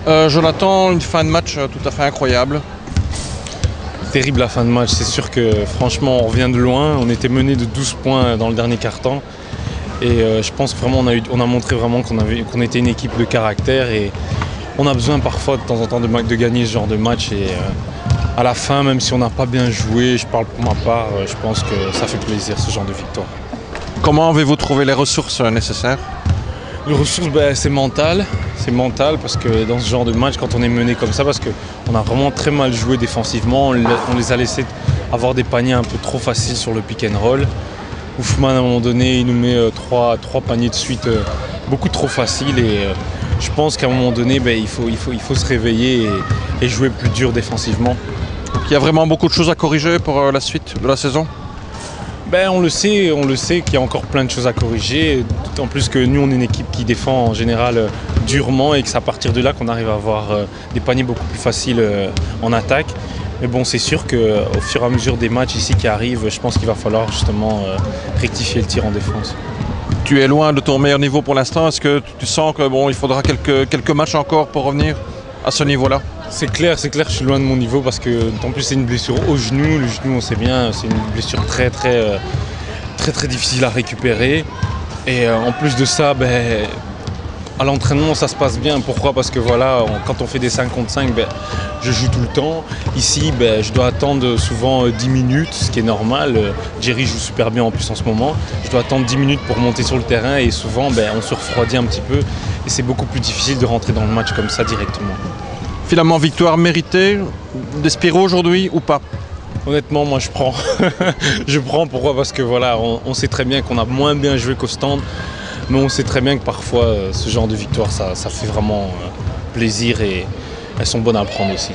Jonathan, une fin de match tout à fait incroyable. Terrible la fin de match, c'est sûr que franchement on revient de loin, on était mené de 12 points dans le dernier quart-temps et je pense vraiment on a montré vraiment qu'on était une équipe de caractère et on a besoin parfois de temps en temps de gagner ce genre de match et à la fin, même si on n'a pas bien joué, je parle pour ma part, je pense que ça fait plaisir ce genre de victoire. Comment avez-vous trouvé les ressources nécessaires? Les ressources, c'est mental parce que dans ce genre de match, quand on est mené comme ça, parce qu'on a vraiment très mal joué défensivement, on les a laissés avoir des paniers un peu trop faciles sur le pick and roll. Oufman, à un moment donné, il nous met trois paniers de suite beaucoup trop faciles et je pense qu'à un moment donné, il faut se réveiller et jouer plus dur défensivement. Donc, il y a vraiment beaucoup de choses à corriger pour la suite de la saison? On le sait qu'il y a encore plein de choses à corriger, d'autant plus que nous on est une équipe qui défend en général durement et que c'est à partir de là qu'on arrive à avoir des paniers beaucoup plus faciles en attaque. Mais bon, c'est sûr qu'au fur et à mesure des matchs ici qui arrivent, je pense qu'il va falloir justement rectifier le tir en défense. Tu es loin de ton meilleur niveau pour l'instant, est-ce que tu sens que il faudra quelques matchs encore pour revenir à ce niveau-là? C'est clair, je suis loin de mon niveau parce que en plus c'est une blessure au genou. Le genou, on sait bien, c'est une blessure très difficile à récupérer. Et en plus de ça, à l'entraînement ça se passe bien. Pourquoi? Parce que voilà, quand on fait des 5 contre 5, je joue tout le temps. Ici, je dois attendre souvent 10 minutes, ce qui est normal. Jerry joue super bien en plus en ce moment. Je dois attendre 10 minutes pour monter sur le terrain et souvent on se refroidit un petit peu. Et c'est beaucoup plus difficile de rentrer dans le match comme ça directement. Finalement, victoire méritée d'Espiro aujourd'hui ou pas? Honnêtement, moi je prends. Je prends, pourquoi? Parce que voilà, on sait très bien qu'on a moins bien joué qu'au stand, mais on sait très bien que parfois ce genre de victoire, ça fait vraiment plaisir et elles sont bonnes à prendre aussi.